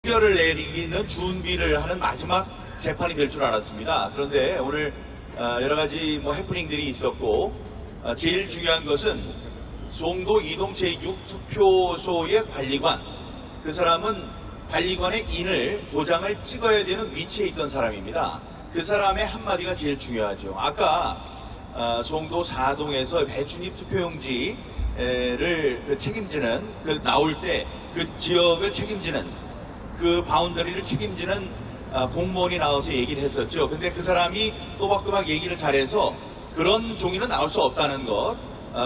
판결을 내리기는 준비를 하는 마지막 재판이 될 줄 알았습니다. 그런데 오늘 여러 가지 해프닝들이 있었고 제일 중요한 것은 송도 이동 제6투표소의 관리관, 그 사람은 관리관의 인을 도장을 찍어야 되는 위치에 있던 사람입니다. 그 사람의 한마디가 제일 중요하죠. 아까 송도 4동에서 배준입 투표용지를 책임지는 나올 때 그 지역을 책임지는 그 바운더리를 책임지는 공무원이 나와서 얘기를 했었죠. 근데 그 사람이 또박또박 얘기를 잘해서 그런 종이는 나올 수 없다는 것,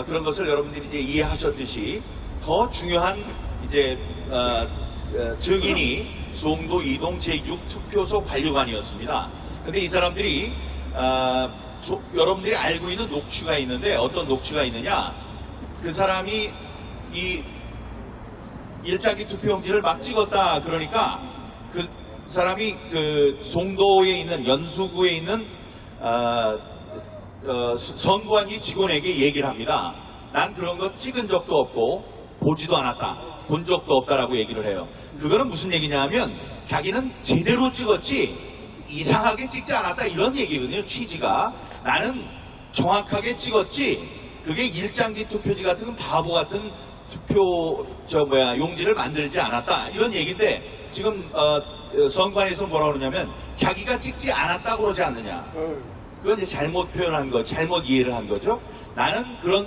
그런 것을 여러분들이 이제 이해하셨듯이 더 중요한 이제 증인이 송도 이동 제6투표소 관리관이었습니다. 근데 이 사람들이 여러분들이 알고 있는 녹취가 있는데 어떤 녹취가 있느냐? 그 사람이 이 일자기 투표용지를 막 찍었다 그러니까 그 사람이 그 송도에 있는 연수구에 있는 선관위 직원에게 얘기를 합니다. 난 그런 거 찍은 적도 없고 보지도 않았다. 본 적도 없다라고 얘기를 해요. 그거는 무슨 얘기냐 하면 자기는 제대로 찍었지 이상하게 찍지 않았다 이런 얘기거든요. 취지가. 나는 정확하게 찍었지 그게 일장기 투표지 같은 바보 같은 투표 용지를 만들지 않았다 이런 얘기인데 지금 선관위에서 뭐라고 그러냐면 자기가 찍지 않았다고 그러지 않느냐. 그건 이제 잘못 표현한 거, 잘못 이해를 한 거죠. 나는 그런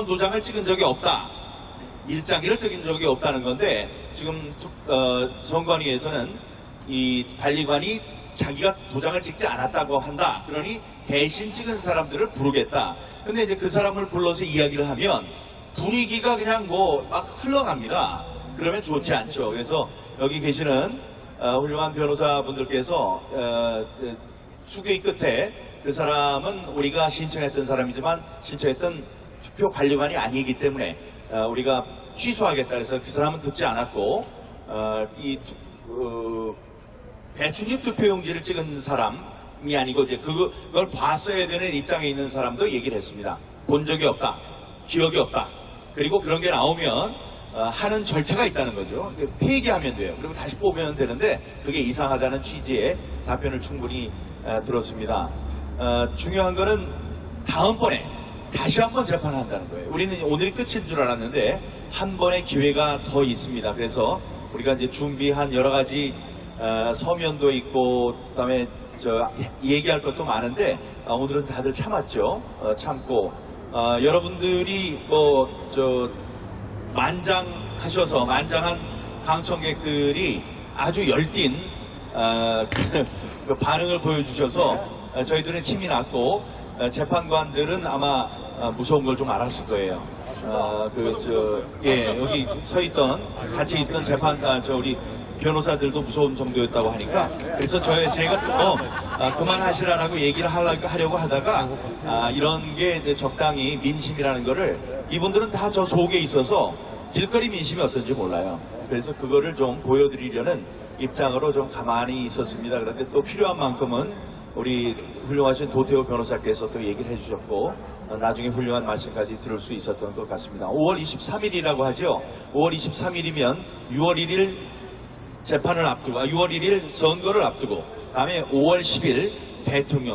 도장을 찍은 적이 없다. 일장기를 찍은 적이 없다는 건데 지금 선관위에서는 이 관리관이 자기가 도장을 찍지 않았다고 한다. 그러니 대신 찍은 사람들을 부르겠다. 근데 이제 그 사람을 불러서 이야기를 하면 분위기가 그냥 막 흘러갑니다. 그러면 좋지 않죠. 그래서 여기 계시는 훌륭한 변호사분들께서 수괴 끝에 그 사람은 우리가 신청했던 사람이지만 신청했던 투표 관리관이 아니기 때문에 우리가 취소하겠다. 그래서 그 사람은 듣지 않았고 이 배준입 투표용지를 찍은 사람이 아니고 이제 그걸 봤어야 되는 입장에 있는 사람도 얘기를 했습니다. 본 적이 없다. 기억이 없다. 그리고 그런 게 나오면 하는 절차가 있다는 거죠. 폐기하면 돼요. 그리고 다시 뽑으면 되는데 그게 이상하다는 취지의 답변을 충분히 들었습니다. 중요한 거는 다음번에 다시 한번 재판한다는 거예요. 우리는 오늘이 끝인 줄 알았는데 한 번의 기회가 더 있습니다. 그래서 우리가 이제 준비한 여러 가지 서면도 있고 그다음에 얘기할 것도 많은데 오늘은 다들 참았죠. 참고 여러분들이 만장하셔서 만장한 방청객들이 아주 열띤 그 반응을 보여주셔서 저희들은 힘이 났고 재판관들은 아마 무서운 걸 좀 알았을 거예요. 여기 서 있던 같이 있던 우리 변호사들도 무서운 정도였다고 하니까 그래서 제가 그만하시라고 얘기를 하려고 하다가 이런 게 적당히 민심이라는 거를 이분들은 다 저 속에 있어서 길거리 민심이 어떤지 몰라요. 그래서 그거를 좀 보여드리려는 입장으로 좀 가만히 있었습니다. 그런데 또 필요한 만큼은 우리 훌륭하신 도태호 변호사께서 또 얘기를 해주셨고 나중에 훌륭한 말씀까지 들을 수 있었던 것 같습니다. 5월 23일이라고 하죠. 5월 23일이면 6월 1일 재판을 앞두고 6월 1일 선거를 앞두고 다음에 5월 10일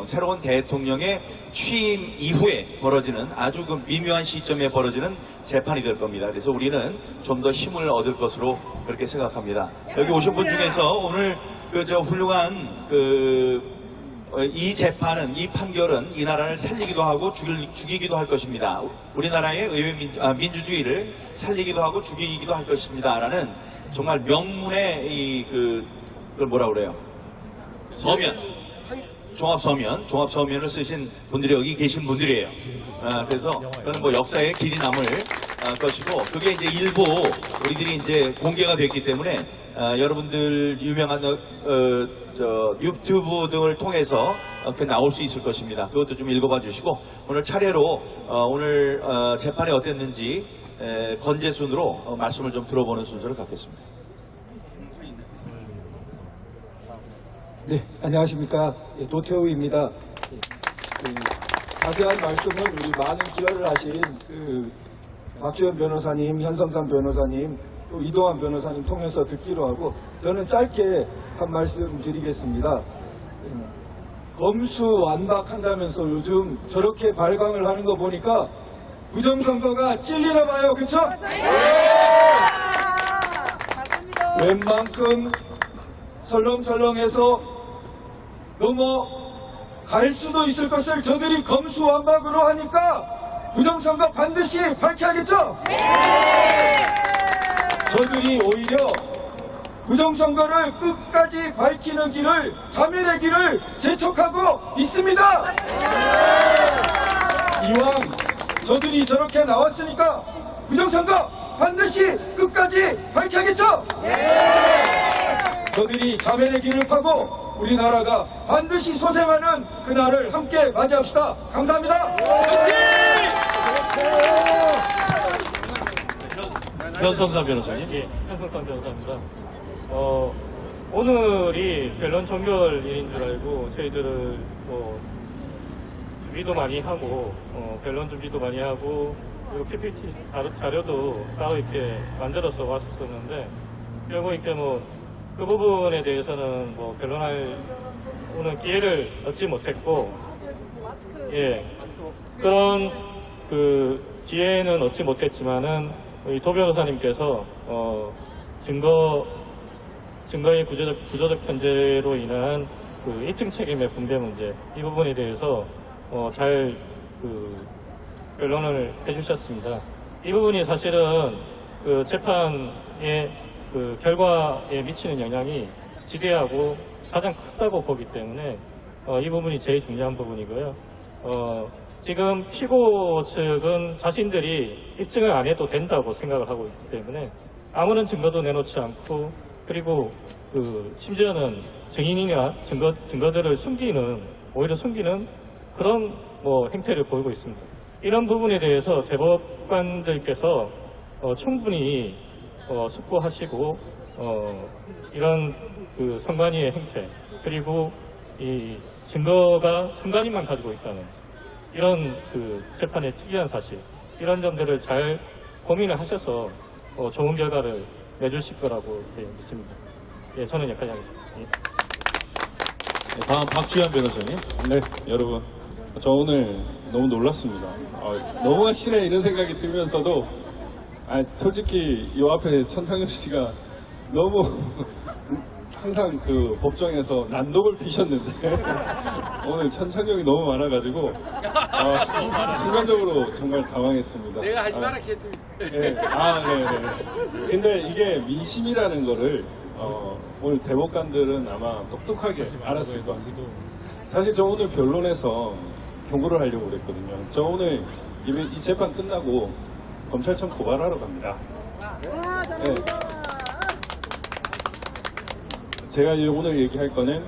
새로운 대통령의 취임 이후에 벌어지는 아주 그 미묘한 시점에 벌어지는 재판이 될 겁니다. 그래서 우리는 좀 더 힘을 얻을 것으로 그렇게 생각합니다. 여기 오신 분 중에서 오늘 훌륭한 이 재판은, 이 판결은 이 나라를 살리기도 하고 죽이기도 할 것입니다. 우리나라의 의회 민주주의를 살리기도 하고 죽이기도 할 것입니다. 라는 정말 명문의 그걸 뭐라 그래요? 종합서면을 쓰신 분들이 여기 계신 분들이에요. 그래서 그건 역사의 길이 남을 것이고, 그게 이제 일부 우리들이 이제 공개가 됐기 때문에 여러분들 유명한 유튜브 등을 통해서 나올 수 있을 것입니다. 그것도 좀 읽어봐 주시고 오늘 차례로 오늘 재판이 어땠는지 건재 순으로 말씀을 좀 들어보는 순서를 갖겠습니다. 네, 안녕하십니까. 도태우입니다. 자세한 말씀은 우리 많은 기여를 하신 박주현 변호사님, 현성삼 변호사님, 또 이동환 변호사님 통해서 듣기로 하고 저는 짧게 한 말씀 드리겠습니다. 검수완박한다면서 요즘 저렇게 발광을 하는 거 보니까 부정선거가 찔리나 봐요. 그쵸? 웬만큼 설렁설렁해서 넘어갈 수도 있을 것을 저들이 검수완박으로 하니까 부정선거 반드시 밝혀야겠죠? 저들이 오히려 부정선거를 끝까지 밝히는 길을, 자멸의 길을 재촉하고 있습니다. 이왕 저들이 저렇게 나왔으니까 부정선거 반드시 끝까지 밝혀야겠죠? 저들이 자멸의 길을 파고 우리나라가 반드시 소생하는 그날을 함께 맞이합시다. 감사합니다. 변성사 변호사님. 예, 현석상 변호사입니다. 오늘이 변론 종결일인 줄 알고 저희들을 준비도 많이 하고 변론 준비도 많이 하고 그리고 PPT 자료도 따로 이렇게 만들어서 왔었는데 결국 이렇게 그 부분에 대해서는 변론할 오는 기회를 얻지 못했고 예 그런 그 기회는 얻지 못했지만은 우리 도 변호사님께서 증거의 구조적 편제로 인한 그 1등 책임의 분배 문제 이 부분에 대해서 잘 변론을 해주셨습니다. 이 부분이 사실은 그 재판의 그 결과에 미치는 영향이 지대하고 가장 크다고 보기 때문에 이 부분이 제일 중요한 부분이고요. 지금 피고 측은 자신들이 입증을 안 해도 된다고 생각을 하고 있기 때문에 아무런 증거도 내놓지 않고 그리고 심지어는 증인이나 증거들을 오히려 숨기는 그런 행태를 보이고 있습니다. 이런 부분에 대해서 대법관들께서 충분히 숙고하시고 이런 그 선관위의 행태 그리고 이 증거가 선관위만 가지고 있다는 이런 그 재판의 특이한 사실 이런 점들을 잘 고민을 하셔서 좋은 결과를 내주실 거라고 믿습니다. 예, 저는 여기까지 하겠습니다. 예. 다음 박주현 변호사님. 네, 여러분. 저 오늘 너무 놀랐습니다. 너무나 싫네 이런 생각이 들면서도, 솔직히 이 앞에 천창엽 씨가 너무 항상 그 법정에서 난독을 피셨는데 오늘 천창엽이 너무 많아가지고 순간적으로 정말 당황했습니다. 내가 하지 마라 했습니다. 네. 근데 이게 민심이라는 거를 오늘 대법관들은 아마 똑똑하게 알았을 것 같습니다. 사실 저 오늘 변론에서 경고를 하려고 그랬거든요. 저 오늘 이 재판 끝나고 검찰청 고발하러 갑니다. 네. 제가 이제 오늘 얘기할 거는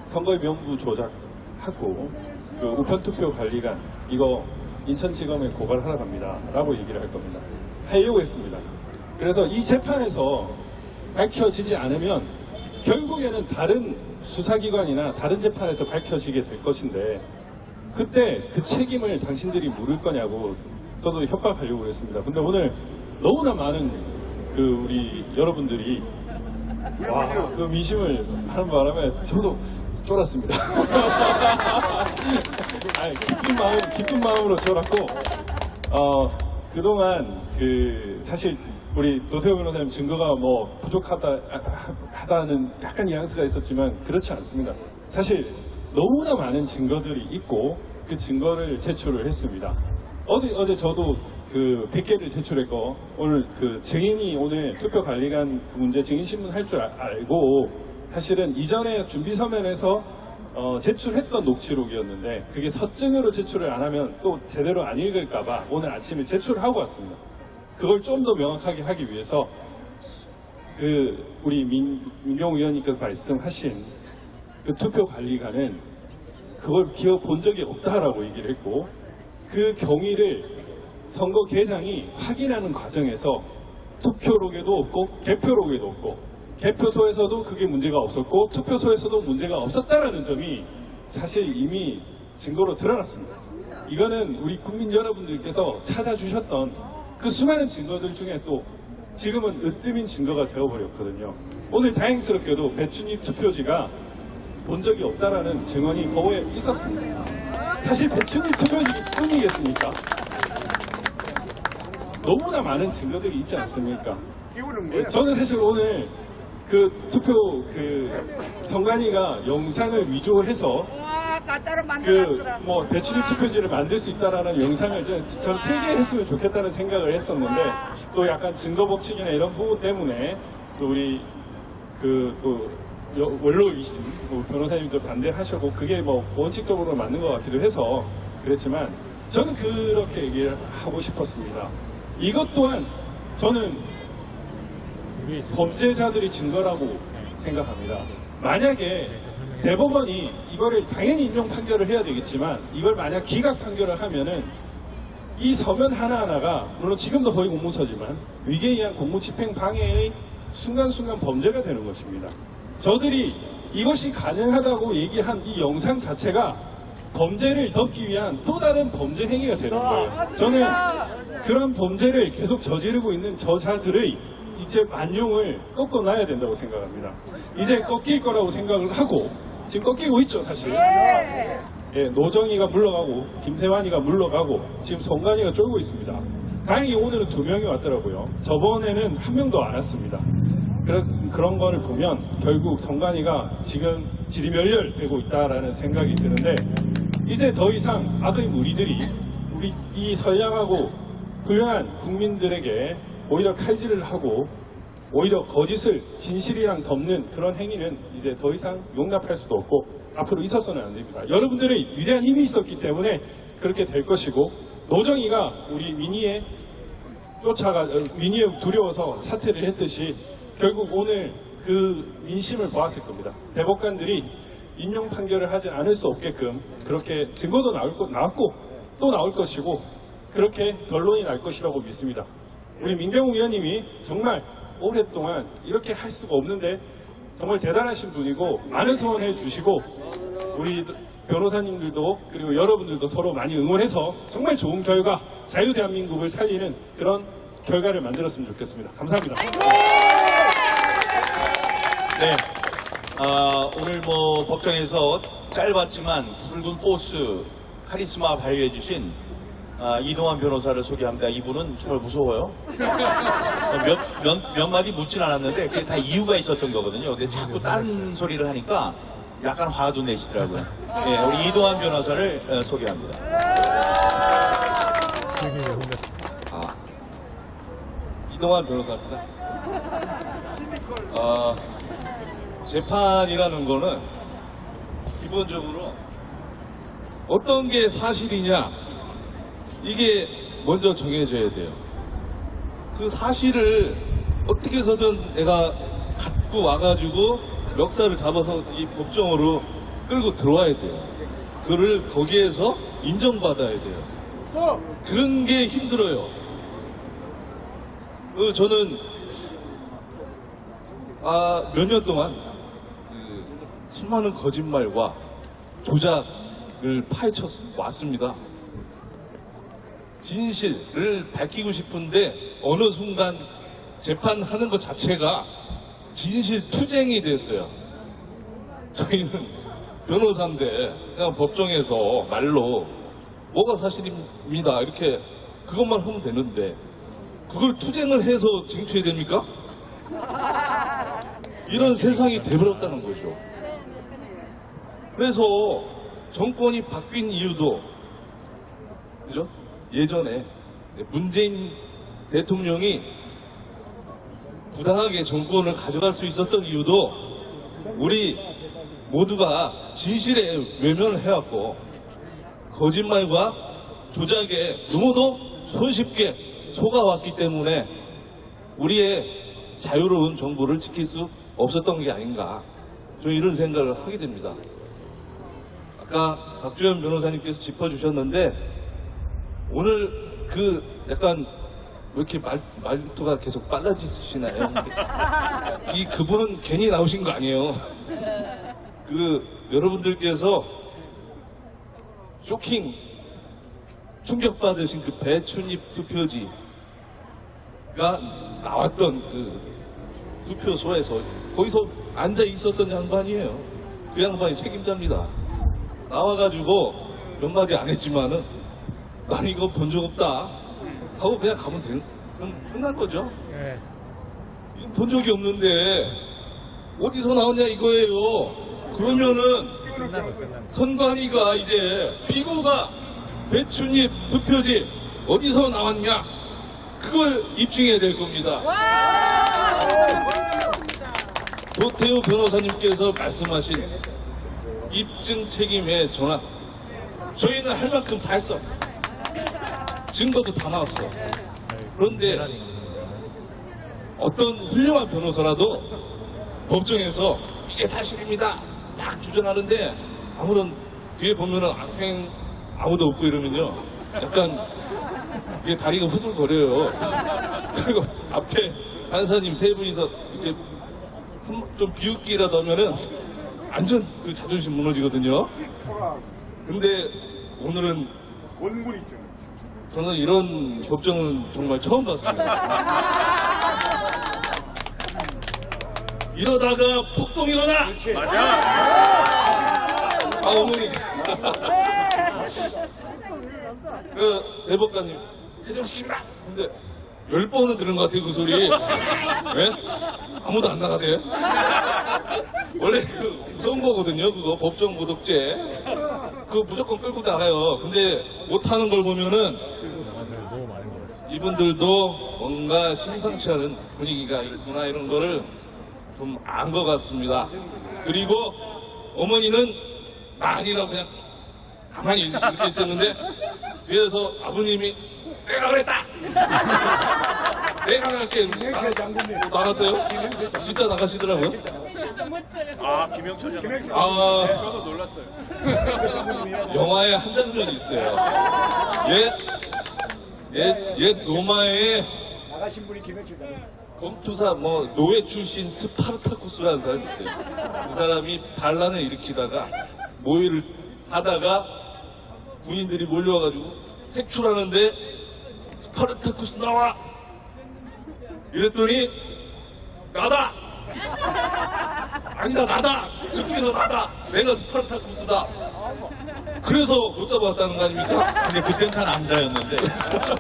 선거의 명부 조작하고 그 우편투표 관리관 이거 인천지검에 고발하러 갑니다 라고 얘기를 할 겁니다. 하려고 했습니다. 그래서 이 재판에서 밝혀지지 않으면 결국에는 다른 수사기관이나 다른 재판에서 밝혀지게 될 것인데 그때 그 책임을 당신들이 물을 거냐고 저도 협박하려고 했습니다. 근데 오늘 너무나 많은 그 우리 여러분들이 그 민심을 하는 바람에 저도 쫄았습니다. 기쁜 마음으로 쫄았고 그동안 사실 우리 노태우 변호사님 증거가 부족하다는 약간 뉘앙스가 있었지만 그렇지 않습니다. 사실 너무나 많은 증거들이 있고 그 증거를 제출을 했습니다. 어제 저도 그 100개를 제출했고 오늘 그 증인이 오늘 투표관리관 그 문제 증인신문 할 줄 알고 사실은 이전에 준비 서면에서 제출했던 녹취록이었는데 그게 서증으로 제출을 안 하면 또 제대로 안 읽을까봐 오늘 아침에 제출하고 왔습니다. 그걸 좀 더 명확하게 하기 위해서 그 우리 민경우 의원님께서 말씀하신 그 투표관리관은 그걸 기억 본 적이 없다라고 얘기를 했고 그 경위를 선거계장이 확인하는 과정에서 투표록에도 없고 개표록에도 없고 개표소에서도 그게 문제가 없었고 투표소에서도 문제가 없었다라는 점이 사실 이미 증거로 드러났습니다. 이거는 우리 국민 여러분들께서 찾아주셨던 그 수많은 증거들 중에 또 지금은 으뜸인 증거가 되어버렸거든요. 오늘 다행스럽게도 배춘입 투표지가 본 적이 없다라는 증언이 거에 있었습니다. 사실 배춘입 투표지뿐이겠습니까? 너무나 많은 증거들이 있지 않습니까? 저는 사실 오늘 그 투표 성관이가 영상을 위조해서 와, 가짜로 만들었더라. 배출입 투표지를 만들 수 있다라는 영상을 저는 틀게 했으면 좋겠다는 생각을 했었는데 또 약간 증거 법칙이나 이런 부분 때문에 또 우리 원로이신 변호사님도 반대하셨고 그게 원칙적으로 맞는 것 같기도 해서 그랬지만 저는 그렇게 얘기를 하고 싶었습니다. 이것 또한 저는 범죄자들이 증거라고 생각합니다. 만약에 대법원이 이거를 당연히 인용 판결을 해야 되겠지만 이걸 만약 기각 판결을 하면은 이 서면 하나하나가 물론 지금도 거의 공무서지만 위계에 의한 공무집행 방해의 순간순간 범죄가 되는 것입니다. 저들이 이것이 가능하다고 얘기한 이 영상 자체가 범죄를 덮기 위한 또 다른 범죄 행위가 되는 거예요. 저는 그런 범죄를 계속 저지르고 있는 저자들의 이제 만용을 꺾어놔야 된다고 생각합니다. 이제 꺾일 거라고 생각을 하고 지금 꺾이고 있죠, 사실. 예, 노정희가 물러가고 김태환이가 물러가고 지금 성관이가 쫄고 있습니다. 다행히 오늘은 2명이 왔더라고요. 저번에는 1명도 안 왔습니다. 그런 거를 보면 결국 성관이가 지금 지리멸렬되고 있다라는 생각이 드는데 이제 더 이상 악의 무리들이 우리 이 선량하고 훌륭한 국민들에게 오히려 칼질을 하고 오히려 거짓을 진실이랑 덮는 그런 행위는 이제 더 이상 용납할 수도 없고 앞으로 있어서는 안 됩니다. 여러분들의 위대한 힘이 있었기 때문에 그렇게 될 것이고 노정희가 우리 민희에 두려워서 사퇴를 했듯이 결국 오늘 그 민심을 보았을 겁니다. 대법관들이 인용 판결을 하지 않을 수 없게끔 그렇게 증거도 나왔고 또 나올 것이고 그렇게 결론이 날 것이라고 믿습니다. 우리 민경욱 위원님이 정말 오랫동안 이렇게 할 수가 없는데 정말 대단하신 분이고 많은 성원해 주시고 우리 변호사님들도 그리고 여러분들도 서로 많이 응원해서 정말 좋은 결과 자유대한민국을 살리는 그런 결과를 만들었으면 좋겠습니다. 감사합니다. 네. 오늘 법정에서 짧았지만 붉은 포스 카리스마 발휘해주신 이동환 변호사를 소개합니다. 이분은 정말 무서워요. 몇 마디 묻진 않았는데 그게 다 이유가 있었던 거거든요. 근데 자꾸 딴 소리를 하니까 약간 화도 내시더라고요. 네, 우리 이동환 변호사를 소개합니다. 이동환 변호사입니다. 재판이라는 거는 기본적으로 어떤 게 사실이냐 이게 먼저 정해져야 돼요. 그 사실을 어떻게 해서든 내가 갖고 와가지고 멱살을 잡아서 이 법정으로 끌고 들어와야 돼요. 그거를 거기에서 인정받아야 돼요. 그런 게 힘들어요. 저는 몇 년 동안 수많은 거짓말과 조작을 파헤쳐 왔습니다. 진실을 밝히고 싶은데 어느 순간 재판하는 것 자체가 진실 투쟁이 됐어요. 저희는 변호사인데 그냥 법정에서 말로 뭐가 사실입니다 이렇게 그것만 하면 되는데 그걸 투쟁을 해서 쟁취해야 됩니까? 이런 세상이 돼버렸다는 거죠. 그래서 정권이 바뀐 이유도 그죠? 예전에 문재인 대통령이 부당하게 정권을 가져갈 수 있었던 이유도 우리 모두가 진실에 외면을 해왔고 거짓말과 조작에 너무도 손쉽게 속아왔기 때문에 우리의 자유로운 정보를 지킬 수 없었던 게 아닌가 저는 이런 생각을 하게 됩니다. 아까 박주현 변호사님께서 짚어주셨는데 오늘 그 약간 왜 이렇게 말투가 계속 빨라지시나요? 그분은 괜히 나오신 거 아니에요. 여러분들께서 쇼킹 충격받으신 그 배춘입 투표지 나왔던 그 투표소에서 거기서 앉아 있었던 양반이에요. 그 양반이 책임자입니다. 나와가지고 몇 마디 안 했지만은 난 이거 본 적 없다 하고 그냥 가면 그럼 끝날 거죠. 이거 본 적이 없는데 어디서 나왔냐 이거예요. 그러면은 선관위가 이제 피고가 배춧잎 투표지 어디서 나왔냐 그걸 입증해야 될 겁니다. 노태우 변호사님께서 말씀하신 입증 책임의 전환, 저희는 할 만큼 다 했어. 증거도 다 나왔어. 그런데 어떤 훌륭한 변호사라도 법정에서 이게 사실입니다 막 주장하는데 아무런 뒤에 보면은 아무도 없고 이러면요 약간 이게 다리가 후들거려요. 그리고 앞에 판사님 세 분이서 이렇게 좀 비웃기라도 하면은 완전 그 자존심 무너지거든요. 근데 오늘은 저는 이런 법정은 정말 처음 봤습니다. 이러다가 폭동 일어나! 아, 어머니. 그 대법관님 퇴정시킵니다. 근데 10번은 들은 것 같아요, 그 소리. 왜? 아무도 안 나가대요. 원래 그 무서운 거거든요, 그거. 법정 모독죄. 그거 무조건 끌고 나가요. 근데 못하는 걸 보면은 이분들도 뭔가 심상치 않은 분위기가 있구나, 이런 거를 좀 안 것 같습니다. 그리고 어머니는 아니라고 그냥 가만히 이렇게 있었는데 뒤에서 아버님이 내가 그랬다! 내가 할게. 나갔어요? 진짜 나가시더라고요. 아, 김영철 장 아, 저도 놀랐어요. 영화에 한 장면이 있어요. 옛 로마의 나가신 분이 김영철 장군. 검투사 노예 출신 스파르타쿠스라는 사람이 있어요. 그 사람이 반란을 일으키다가 모의를 하다가 군인들이 몰려와가지고 색출하는데 스파르타쿠스 나와! 이랬더니 나다! 아니다 나다! 저쪽에서 나다! 내가 스파르타쿠스다! 그래서 못 잡아왔다는 거 아닙니까? 근데 그땐 다 남자였는데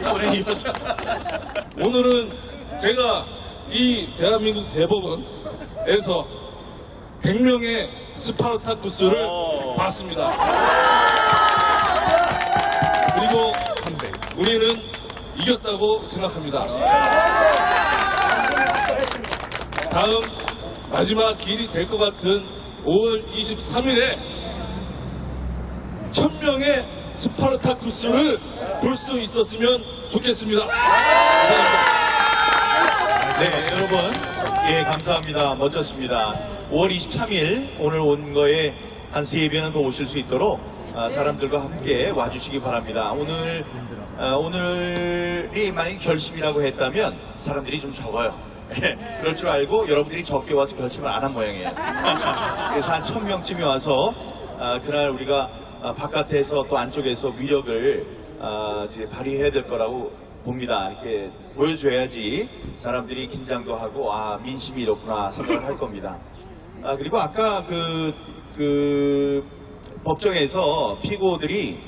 이번엔 여자. 오늘은 제가 이 대한민국 대법원에서 100명의 스파르타쿠스를 봤습니다. 그리고 우리는 이겼다고 생각합니다. 다음 마지막 길이 될 것 같은 5월 23일에 1000명의 스파르타쿠스를 볼 수 있었으면 좋겠습니다. 감사합니다. 네, 여러분, 예, 감사합니다. 멋졌습니다. 5월 23일 오늘 온 거에 한 3배는 더 오실 수 있도록 사람들과 함께 와주시기 바랍니다. 오늘이 만약에 결심이라고 했다면 사람들이 좀 적어요. 그럴 줄 알고 여러분들이 적게 와서 결심을 안 한 모양이에요. 그래서 한 1000명쯤이 와서 그날 우리가 바깥에서 또 안쪽에서 위력을 이제 발휘해야 될 거라고 봅니다. 이렇게 보여줘야지 사람들이 긴장도 하고 민심이 이렇구나 생각을 할 겁니다. 그리고 아까 그 법정에서 피고들이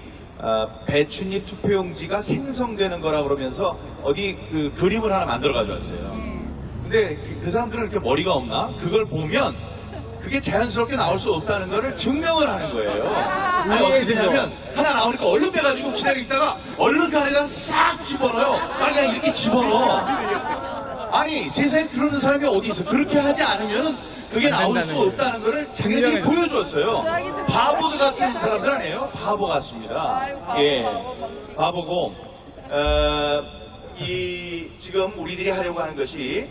배춧잎 투표용지가 생성되는 거라 그러면서 어디 그 그림을 하나 만들어 가져왔어요. 근데 그 사람들은 이렇게 머리가 없나? 그걸 보면 그게 자연스럽게 나올 수 없다는 거를 증명을 하는 거예요. 아니, 어떻게 되냐면 하나 나오니까 얼른 빼가지고 기다리다가 얼른 가래다 싹 집어넣어요. 그냥 이렇게 집어넣어. 아니 세상에 들어오는 사람이 어디 있어? 그렇게 하지 않으면 그게 나올 수 없다는 거를 자기들이 보여줬어요. 바보 같은 사람들 아니에요? 바보 같습니다. 예, 바보고 지금 우리들이 하려고 하는 것이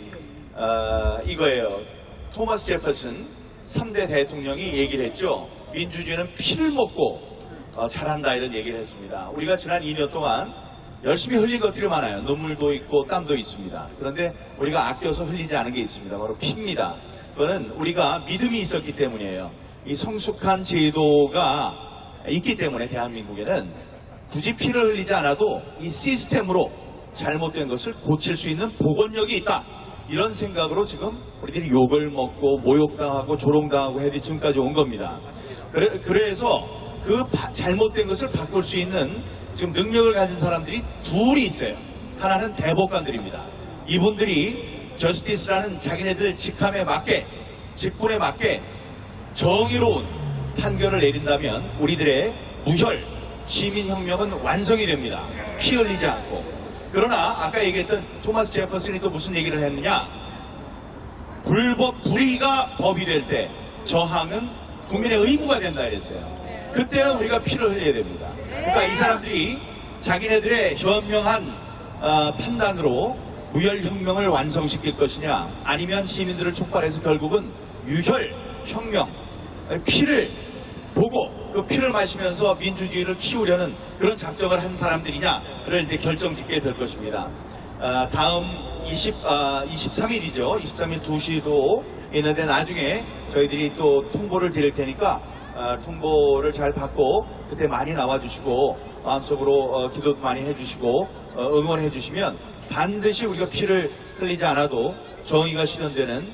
이거예요. 토마스 제퍼슨 3대 대통령이 얘기를 했죠. 민주주의는 피를 먹고 잘한다 이런 얘기를 했습니다. 우리가 지난 2년 동안 열심히 흘린 것들이 많아요. 눈물도 있고 땀도 있습니다. 그런데 우리가 아껴서 흘리지 않은 게 있습니다. 바로 피입니다. 그거는 우리가 믿음이 있었기 때문이에요. 이 성숙한 제도가 있기 때문에 대한민국에는 굳이 피를 흘리지 않아도 이 시스템으로 잘못된 것을 고칠 수 있는 복원력이 있다. 이런 생각으로 지금 우리들이 욕을 먹고 모욕당하고 조롱당하고 해도 지금까지 온 겁니다. 그래서 그 잘못된 것을 바꿀 수 있는 지금 능력을 가진 사람들이 둘이 있어요. 하나는 대법관들입니다. 이분들이 저스티스라는 자기네들 직함에 맞게, 직분에 맞게 정의로운 판결을 내린다면 우리들의 무혈 시민혁명은 완성이 됩니다. 피 흘리지 않고. 그러나 아까 얘기했던 토마스 제퍼슨이 또 무슨 얘기를 했느냐? 불의가 법이 될 때 저항은 국민의 의무가 된다 이랬어요. 그때는 우리가 피를 흘려야 됩니다. 그러니까 이 사람들이 자기네들의 현명한 판단으로 무혈혁명을 완성시킬 것이냐, 아니면 시민들을 촉발해서 결국은 유혈혁명, 피를 보고 그 피를 마시면서 민주주의를 키우려는 그런 작정을 한 사람들이냐를 이제 결정짓게 될 것입니다. 다음 23일이죠. 23일 2시도 있는데 나중에 저희들이 또 통보를 드릴 테니까 통보를 잘 받고 그때 많이 나와주시고 마음속으로 기도도 많이 해주시고 응원해 주시면 반드시 우리가 피를 흘리지 않아도 정의가 실현되는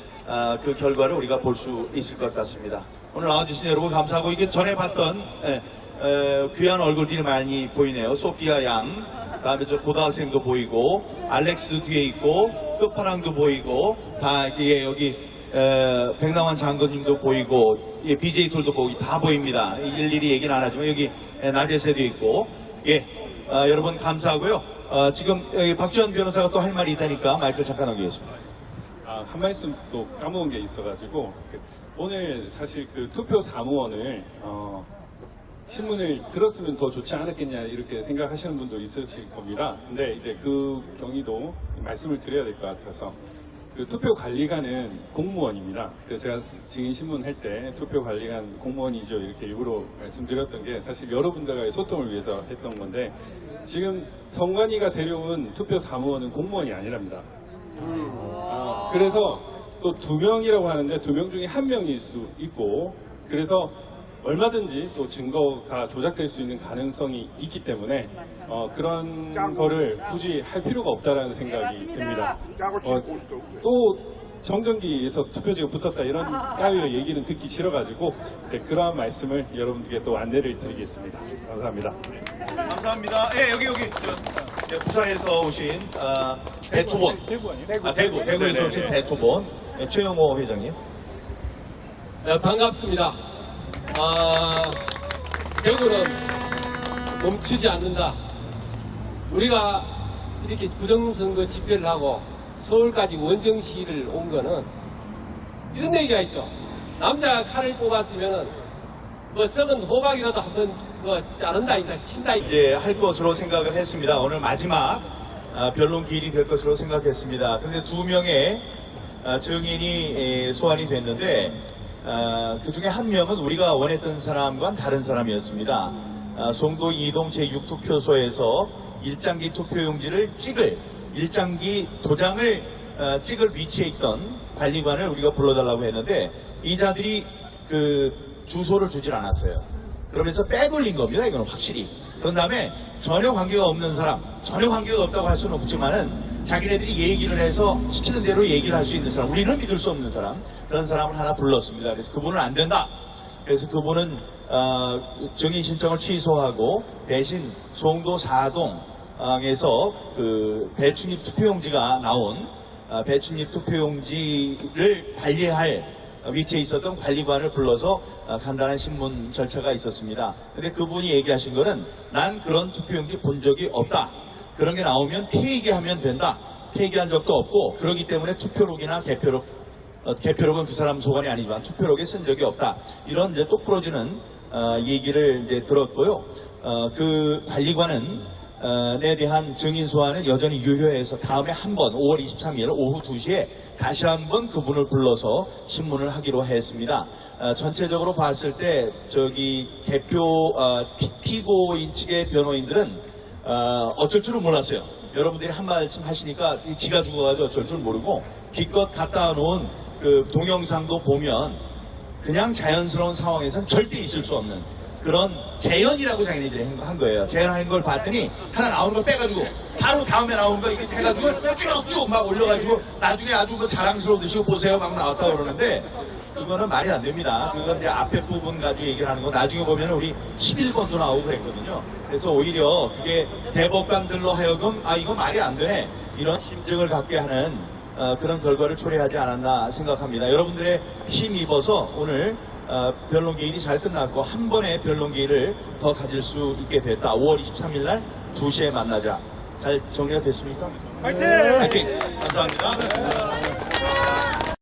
그 결과를 우리가 볼 수 있을 것 같습니다. 오늘 나와주신 여러분 감사하고, 이게 전에 봤던 귀한 얼굴들이 많이 보이네요. 소피아 양, 그다음에 저 고등학생도 보이고, 알렉스도 뒤에 있고, 끝파랑도 보이고, 다 여기 백남환 장군님도 보이고, BJ 툴도 보이고 다 보입니다. 일일이 얘기는 안 하지만 여기 나재세도 있고, 여러분 감사하고요. 지금 여기 박지원 변호사가 또 할 말이 있다니까 마이크를 잠깐 넘기겠습니다. 한 말씀 또 까먹은 게 있어가지고, 오늘 사실 그 투표 사무원을 신문을 들었으면 더 좋지 않았겠냐 이렇게 생각하시는 분도 있으실 겁니다. 근데 이제 그 경위도 말씀을 드려야 될 것 같아서, 그 투표 관리관은 공무원입니다. 그래서 제가 증인 신문 할 때 투표 관리관 공무원이죠 이렇게 일부러 말씀드렸던 게 사실 여러분들과의 소통을 위해서 했던 건데, 지금 선관위가 데려온 투표 사무원은 공무원이 아니랍니다. 그래서 또 2명이라고 하는데 2명 중에 1명일 수 있고, 그래서 얼마든지 또 증거가 조작될 수 있는 가능성이 있기 때문에 그런 거를 굳이 할 필요가 없다라는 생각이 듭니다. 또 정전기에서 투표지가 붙었다 이런 따위의 얘기는 듣기 싫어가지고 그러한 말씀을 여러분들께 또 안내를 드리겠습니다. 감사합니다. 감사합니다. 여기 부산에서 오신 대투본, 대구 아니에요? 대구에서 오신 대투본 최영호 회장님. 네, 반갑습니다. 대구는 멈추지 않는다. 우리가 이렇게 부정선거 집회를 하고 서울까지 원정시위를 온 거는 이런 얘기가 있죠. 남자가 칼을 뽑았으면은 뭐 썩은 호박이라도 한번 뭐 자른다, 친다. 이제 할 것으로 생각을 했습니다. 오늘 마지막 변론 기일이 될 것으로 생각했습니다. 그런데 2명의 증인이 소환이 됐는데 그 중에 1명은 우리가 원했던 사람과는 다른 사람이었습니다. 송도 이동 제6투표소에서 일장기 투표용지를 찍을, 일장기 도장을 찍을 위치에 있던 관리관을 우리가 불러달라고 했는데 이 자들이 그 주소를 주질 않았어요. 그러면서 빼돌린 겁니다. 이거는 확실히. 그런 다음에 전혀 관계가 없는 사람, 전혀 관계가 없다고 할 수는 없지만은 자기네들이 얘기를 해서 시키는 대로 얘기를 할 수 있는 사람, 우리는 믿을 수 없는 사람, 그런 사람을 하나 불렀습니다. 그래서 그분은 안 된다. 그래서 그분은 증인 신청을 취소하고 대신 송도 4동에서 그 배춧잎 투표용지가 나온 배춧잎 투표용지를 관리할 위치에 있었던 관리관을 불러서 간단한 신문 절차가 있었습니다. 근데 그분이 얘기하신 거는 난 그런 투표용지 본 적이 없다. 그런 게 나오면 폐기하면 된다. 폐기한 적도 없고 그렇기 때문에 투표록이나 개표록은 그 사람 소관이 아니지만 투표록에 쓴 적이 없다. 이런 이제 똑부러지는 얘기를 이제 들었고요. 그 관리관은 에 대한 증인 소환은 여전히 유효해서 다음에 한 번 5월 23일 오후 2시에 다시 한번 그분을 불러서 신문을 하기로 했습니다. 전체적으로 봤을 때 저기 대표 피고인 측의 변호인들은 어쩔 줄은 몰랐어요. 여러분들이 한 말씀 하시니까 기가 죽어가지고 어쩔 줄 모르고 기껏 갖다 놓은 그 동영상도 보면 그냥 자연스러운 상황에선 절대 있을 수 없는 그런 재연이라고 자기네들이 한 거예요. 재연한 걸 봤더니 하나 나오는 걸 빼가지고 바로 다음에 나오는 거 이렇게 해가지고 쭉쭉 막 올려가지고 나중에 아주 그 자랑스러우듯이 보세요 막 나왔다 그러는데 그거는 말이 안 됩니다. 그건 이제 앞에 부분 가지고 얘기를 하는 거 나중에 보면 우리 11번도 나오고 그랬거든요. 그래서 오히려 그게 대법관들로 하여금 아 이거 말이 안 되네 이런 심증을 갖게 하는 그런 결과를 초래하지 않았나 생각합니다. 여러분들의 힘입어서 오늘 변론 기일이 잘 끝났고 한 번의 변론 기일을 더 가질 수 있게 됐다. 5월 23일 날 2시에 만나자. 잘 정리가 됐습니까? 화이팅! 화이팅! 감사합니다.